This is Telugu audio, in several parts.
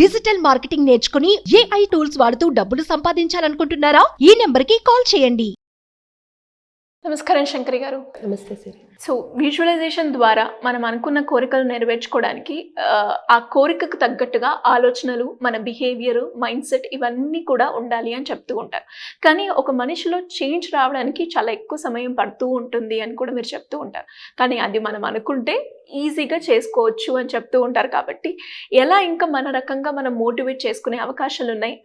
డిజిటల్ మార్కెటింగ్ నేర్చుకుని AI టూల్స్ వాడుతూ డబ్బులు సంపాదించాలనుకుంటున్నారా? ఈ నెంబర్కి కాల్ చేయండి. నమస్కారం శంకరి గారు. నమస్తే సార్. సో విజువలైజేషన్ ద్వారా మనం అనుకున్న కోరికలు నెరవేర్చుకోవడానికి ఆ కోరికకు తగ్గట్టుగా ఆలోచనలు, మన బిహేవియర్, మైండ్ సెట్ ఇవన్నీ కూడా ఉండాలి అని చెప్తూ ఉంటారు. కానీ ఒక మనిషిలో చేంజ్ రావడానికి చాలా ఎక్కువ సమయం పడుతూ ఉంటుంది అని కూడా మీరు చెప్తూ ఉంటారు. కానీ అది మనం అనుకుంటే ఈజీగా చేసుకోవచ్చు అని చెప్తూ ఉంటారు. కాబట్టి ఎలా ఇంకా మన రకంగా మనం మోటివేట్ చేసుకునే అవకాశాలు ఉన్నాయి?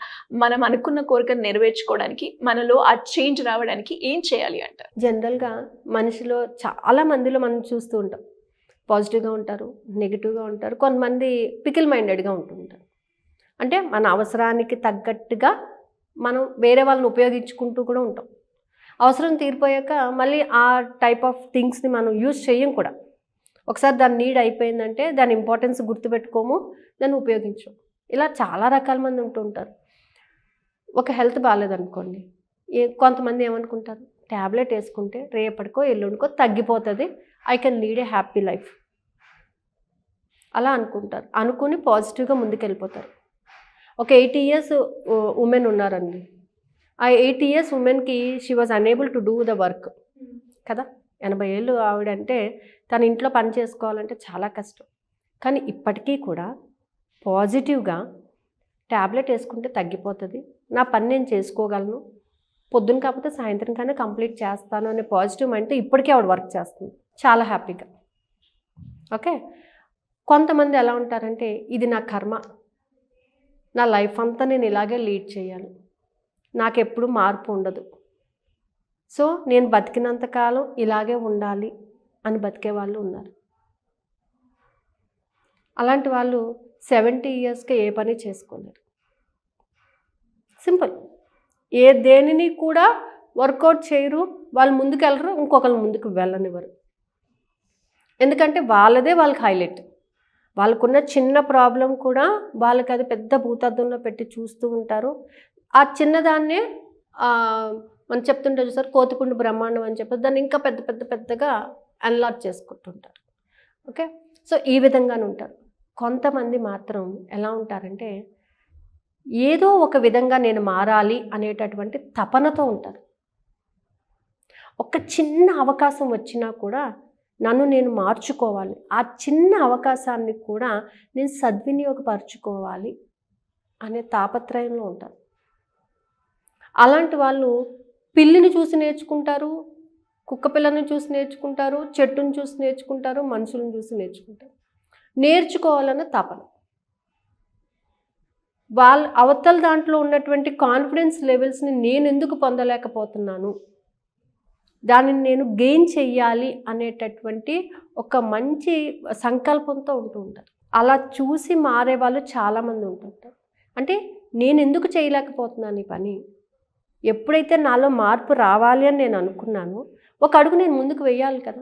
మనం అనుకున్న కోరికను నెరవేర్చుకోవడానికి మనలో ఆ చేంజ్ రావడానికి ఏం చేయాలి అంటారు? జనరల్గా మనిషిలో చాలా మందిలో మనం చూస్తూ ఉంటాం. పాజిటివ్గా ఉంటారు, నెగిటివ్గా ఉంటారు, కొంతమంది పికిల్ మైండెడ్గా ఉంటుంటారు. అంటే మన అవసరానికి తగ్గట్టుగా మనం వేరే వాళ్ళని ఉపయోగించుకుంటూ కూడా ఉంటాం. అవసరం తీరిపోయాక మళ్ళీ ఆ టైప్ ఆఫ్ థింగ్స్ని మనం యూజ్ చేయం కూడా. ఒకసారి దాని నీడ్ అయిపోయిందంటే దాని ఇంపార్టెన్స్ గుర్తుపెట్టుకోము, దాన్ని ఉపయోగించము. ఇలా చాలా రకాల మంది ఉంటూ ఉంటారు. ఒక హెల్త్ బాగాలేదనుకోండి, కొంతమంది ఏమనుకుంటారు, ట్యాబ్లెట్ వేసుకుంటే రేపటికో ఎల్లుండికో తగ్గిపోతుంది, I can lead a happy life అలా అనుకుంటారు. అనుకుని పాజిటివ్గా ముందుకెళ్ళిపోతారు. ఒక 80 years ఉమెన్ ఉన్నారండి. ఆ 80 years ఉమెన్కి she was unable to do the work కదా. 80 ఏళ్ళు ఆవిడంటే తన ఇంట్లో పని చేసుకోవాలంటే చాలా కష్టం. కానీ ఇప్పటికీ కూడా పాజిటివ్గా ట్యాబ్లెట్ వేసుకుంటే తగ్గిపోతుంది, నా పని నేను చేసుకోగలను, పొద్దున కాకపోతే సాయంత్రం కానీ కంప్లీట్ చేస్తాను అనే పాజిటివ్ మైండ్తో ఇప్పటికీ ఆవిడ వర్క్ చేస్తుంది చాలా హ్యాపీగా. ఓకే, కొంతమంది ఎలా ఉంటారంటే ఇది నా కర్మ, నా లైఫ్ అంతా నేను ఇలాగే లీడ్ చేయాలి, నాకెప్పుడు మార్పు ఉండదు, సో నేను బతికినంతకాలం ఇలాగే ఉండాలి అని బతికే వాళ్ళు ఉన్నారు. అలాంటి వాళ్ళు 70 yearsకి ఏ పని చేసుకోలేరు. సింపుల్. దేనిని కూడా వర్కౌట్ చేయరు, వాళ్ళు ముందుకు వెళ్ళరు, ఇంకొకరు ముందుకు వెళ్ళనివ్వరు. ఎందుకంటే వాళ్ళదే వాళ్ళకి హైలైట్. వాళ్ళకున్న చిన్న ప్రాబ్లం కూడా వాళ్ళకి అది పెద్ద భూతద్దంలో పెట్టి చూస్తూ ఉంటారు. ఆ చిన్నదాన్నే మనం చెప్తుంటే చూసారు కోతిపుండు బ్రహ్మాండం అని చెప్పి దాన్ని ఇంకా పెద్ద పెద్ద పెద్దగా అన్లాక్ చేసుకుంటుంటారు. ఓకే, సో ఈ విధంగానే ఉంటారు. కొంతమంది మాత్రం ఎలా ఉంటారంటే ఏదో ఒక విధంగా నేను మారాలి అనేటటువంటి తపనతో ఉంటారు. ఒక చిన్న అవకాశం వచ్చినా కూడా నన్ను నేను మార్చుకోవాలి, ఆ చిన్న అవకాశాన్ని కూడా నేను సద్వినియోగపరచుకోవాలి అనే తాపత్రయంలో ఉంటారు. అలాంటి వాళ్ళు పిల్లిని చూసి నేర్చుకుంటారు, కుక్క పిల్లని చూసి నేర్చుకుంటారు, చెట్టును చూసి నేర్చుకుంటారు, మనుషులను చూసి నేర్చుకుంటారు. నేర్చుకోవాలన్న తపన. వాళ్ళ అవతల దాంట్లో ఉన్నటువంటి కాన్ఫిడెన్స్ లెవెల్స్ని నేను ఎందుకు పొందలేకపోతున్నాను, దానిని నేను గెయిన్ చెయ్యాలి అనేటటువంటి ఒక మంచి సంకల్పంతో ఉంటూ ఉంటారు. అలా చూసి మారే వాళ్ళు చాలామంది ఉంటుంటారు. అంటే నేను ఎందుకు చేయలేకపోతున్నాను ఈ పని, ఎప్పుడైతే నాలో మార్పు రావాలి అని నేను అనుకున్నానో ఒక అడుగు నేను ముందుకు వెయ్యాలి కదా.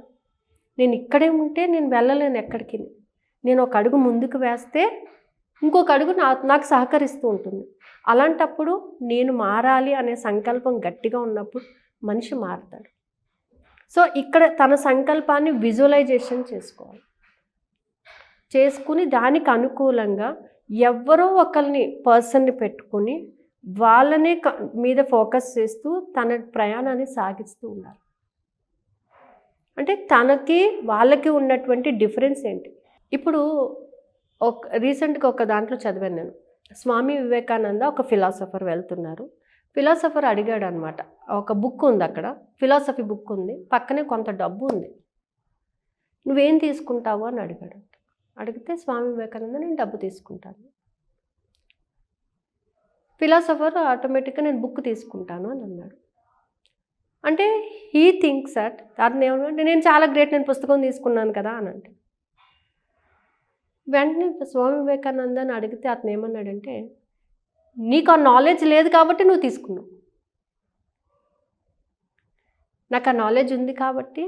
నేను ఇక్కడే ఉంటే నేను వెళ్ళలేను ఎక్కడికి. నేను ఒక అడుగు ముందుకు వేస్తే ఇంకొక అడుగు నాకు సహకరిస్తూ ఉంటుంది. అలాంటప్పుడు నేను మారాలి అనే సంకల్పం గట్టిగా ఉన్నప్పుడు మనిషి మారుతాడు. సో ఇక్కడ తన సంకల్పాన్ని విజువలైజేషన్ చేసుకోవాలి. చేసుకుని దానికి అనుకూలంగా ఎవరో ఒకరిని పర్సన్ని పెట్టుకుని వాళ్ళనే మీద ఫోకస్ చేస్తూ తన ప్రయాణాన్ని సాగిస్తూ ఉండాలి. అంటే తనకి వాళ్ళకి ఉన్నటువంటి డిఫరెన్స్ ఏంటి? ఇప్పుడు రీసెంట్గా ఒక దాంట్లో చదివాను నేను. స్వామి వివేకానంద ఒక ఫిలాసఫర్ వెళ్తున్నారు. ఫిలాసఫర్ అడిగాడు అనమాట, ఒక బుక్ ఉంది అక్కడ, ఫిలాసఫీ బుక్ ఉంది, పక్కనే కొంత డబ్బు ఉంది, నువ్వేం తీసుకుంటావు అని అడిగాడు. అడిగితే స్వామి వివేకానంద నేను డబ్బు తీసుకుంటాను. ఫిలాసఫర్ ఆటోమేటిక్గా నేను బుక్ తీసుకుంటాను అని అన్నాడు. అంటే హీ థింక్స్ దట్ అతను ఏమన్నా నేను చాలా గ్రేట్, నేను పుస్తకం తీసుకున్నాను కదా అని అంటే, వెంటనే స్వామి వివేకానందని అడిగితే అతను ఏమన్నాడంటే నీకు ఆ నాలెడ్జ్ లేదు కాబట్టి నువ్వు తీసుకున్నావు, నాకు ఆ నాలెడ్జ్ ఉంది కాబట్టి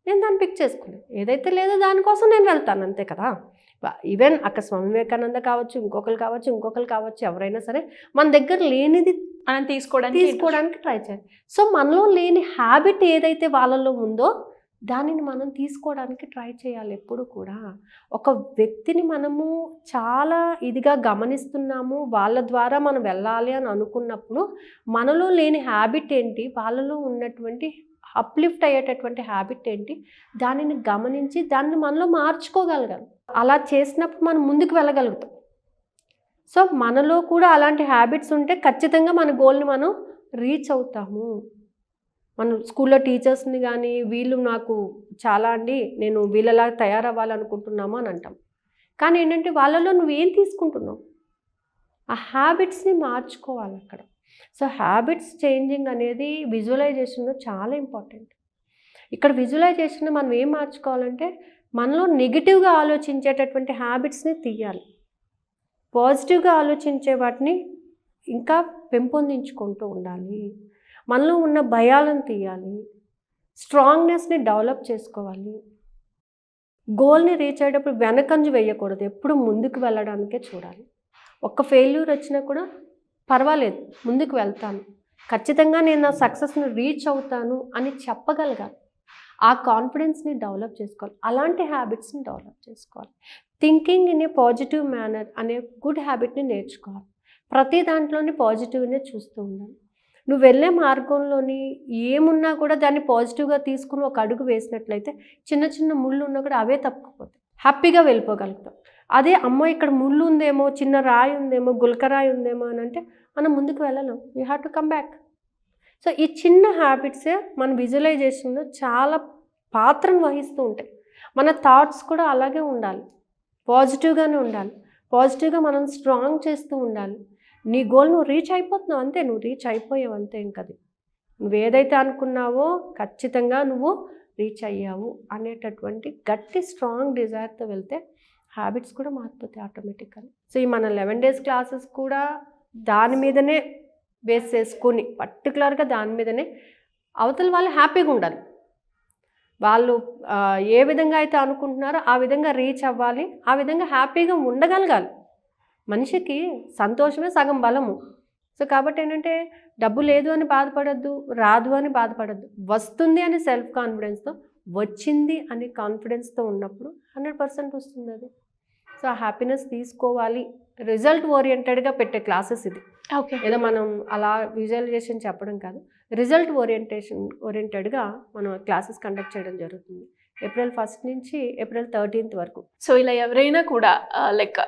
నేను దాన్ని పిక్ చేసుకున్నాను, ఏదైతే లేదో దానికోసం నేను వెళ్తాను అంతే కదా. ఈవెన్ అక్కడ స్వామి వివేకానంద కావచ్చు, ఇంకొకరు కావచ్చు, ఎవరైనా సరే మన దగ్గర లేనిది మనం తీసుకోవడానికి ట్రై చేయాలి. సో మనలో లేని హ్యాబిట్ ఏదైతే వాళ్ళలో ఉందో దానిని మనం తీసుకోవడానికి ట్రై చేయాలి ఎప్పుడు కూడా. ఒక వ్యక్తిని మనము చాలా ఇదిగా గమనిస్తున్నాము, వాళ్ళ ద్వారా మనం వెళ్ళాలి అని అనుకున్నప్పుడు మనలో లేని హ్యాబిట్ ఏంటి, వాళ్ళలో ఉన్నటువంటి అప్లిఫ్ట్ అయ్యేటటువంటి హ్యాబిట్ ఏంటి, దానిని గమనించి దాన్ని మనలో మార్చుకోగలగాలి. అలా చేసినప్పుడు మనం ముందుకు వెళ్ళగలుగుతాం. సో మనలో కూడా అలాంటి హ్యాబిట్స్ ఉంటే ఖచ్చితంగా మన గోల్ని మనం రీచ్ అవుతాము. మనం స్కూల్లో టీచర్స్ని కానీ వీళ్ళు నాకు చాలా అండి నేను వీళ్ళలా తయారవ్వాలనుకుంటున్నాము అని అంటాం. కానీ ఏంటంటే వాళ్ళలో నువ్వేం తీసుకుంటున్నావు, ఆ హ్యాబిట్స్ని మార్చుకోవాలి అక్కడ. సో హ్యాబిట్స్ చేంజింగ్ అనేది విజువలైజేషన్లో చాలా ఇంపార్టెంట్. ఇక్కడ విజువలైజేషన్ మనం ఏం మార్చుకోవాలంటే మనలో నెగిటివ్గా ఆలోచించేటటువంటి హ్యాబిట్స్ని తీయాలి, పాజిటివ్గా ఆలోచించే వాటిని ఇంకా పెంపొందించుకుంటూ ఉండాలి. మనలో ఉన్న భయాలను తీయాలి, స్ట్రాంగ్నెస్ని డెవలప్ చేసుకోవాలి. గోల్ని రీచ్ అయ్యేటప్పుడు వెనకంజ వేయకూడదు, ఎప్పుడు ముందుకు వెళ్ళడానికే చూడాలి. ఒక్క ఫెయిల్యూర్ వచ్చినా కూడా పర్వాలేదు, ముందుకు వెళ్తాను, ఖచ్చితంగా నేను నా సక్సెస్ని రీచ్ అవుతాను అని చెప్పగలగాలి. ఆ కాన్ఫిడెన్స్ని డెవలప్ చేసుకోవాలి, అలాంటి హ్యాబిట్స్ని డెవలప్ చేసుకోవాలి. Thinking in a positive manner అనే గుడ్ హ్యాబిట్ని నేర్చుకోవాలి. ప్రతి దాంట్లోని పాజిటివ్నే చూస్తూ ఉండాలి. నువ్వు వెళ్ళే మార్గంలోని ఏమున్నా కూడా దాన్ని పాజిటివ్గా తీసుకుని ఒక అడుగు వేసినట్లయితే చిన్న చిన్న ముళ్ళు ఉన్నా కూడా అవే తప్పుకుపోతాయి, హ్యాపీగా వెళ్ళిపోగలుగుతాం. అదే అమ్మో ఇక్కడ ముళ్ళు ఉందేమో, చిన్న రాయి ఉందేమో, గులకరాయి ఉందేమో అని అంటే మనం ముందుకు వెళ్ళలేం, you have to come back. So ఈ చిన్న హ్యాబిట్సే మన విజువలైజేషన్లో చాలా పాత్రను వహిస్తూ ఉంటాయి. మన థాట్స్ కూడా అలాగే ఉండాలి, పాజిటివ్గానే ఉండాలి, పాజిటివ్గా మనం స్ట్రాంగ్ చేస్తూ ఉండాలి. నీ గోల్ నువ్వు రీచ్ అయిపోతున్నావు అంతే, నువ్వు రీచ్ అయిపోయావు అంతే. ఇంకది నువ్వు ఏదైతే అనుకున్నావో ఖచ్చితంగా నువ్వు రీచ్ అయ్యావు అనేటటువంటి గట్టి స్ట్రాంగ్ డిజైర్తో వెళ్తే హ్యాబిట్స్ కూడా మారిపోతాయి ఆటోమేటిక్గా. సో ఈ మన 11 days క్లాసెస్ కూడా దాని మీదనే బేస్ చేసుకొని పర్టికులర్గా దాని మీదనే అవతల వాళ్ళు హ్యాపీగా ఉండాలి. వాళ్ళు ఏ విధంగా అయితే అనుకుంటున్నారో ఆ విధంగా రీచ్ అవ్వాలి, ఆ విధంగా హ్యాపీగా ఉండగలగాలి. మనిషికి సంతోషమే సగం బలము. సో కాబట్టి ఏంటంటే డబ్బు లేదు అని బాధపడద్దు, రాదు అని బాధపడద్దు, వస్తుంది అని సెల్ఫ్ కాన్ఫిడెన్స్తో, వచ్చింది అని కాన్ఫిడెన్స్తో ఉన్నప్పుడు 100% వస్తుంది అది. సో ఆ హ్యాపీనెస్ తీసుకోవాలి. రిజల్ట్ ఓరియంటెడ్గా పెట్టే క్లాసెస్ ఇది. ఓకే, ఏదో మనం అలా విజువలైజేషన్ చెప్పడం కాదు, రిజల్ట్ ఓరియంటెడ్గా మనం క్లాసెస్ కండక్ట్ చేయడం జరుగుతుంది. April 1st నుంచి April 13th వరకు. సో ఇలా ఎవరైనా కూడా లైక్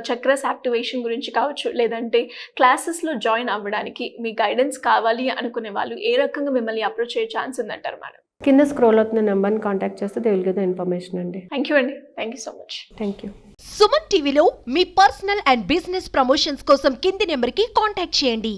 చక్రస్ యాక్టివేషన్ గురించి కావచ్చు, లేదంటే క్లాసెస్లో జాయిన్ అవ్వడానికి మీ గైడెన్స్ కావాలి అనుకునే వాళ్ళు ఏ రకంగా మిమ్మల్ని అప్రోచ్ అయ్యే ఛాన్స్ ఉందంటారు మేడం? కింద స్క్రోల్ అవుతున్న నెంబర్ని కాంటాక్ట్ చేస్తే they will give the information అండి. థ్యాంక్ యూ అండి, thank you so much. Thank you. Suman టీవీలో మీ పర్సనల్ అండ్ బిజినెస్ ప్రమోషన్స్ కోసం కింది నెంబర్కి కాంటాక్ట్ చేయండి.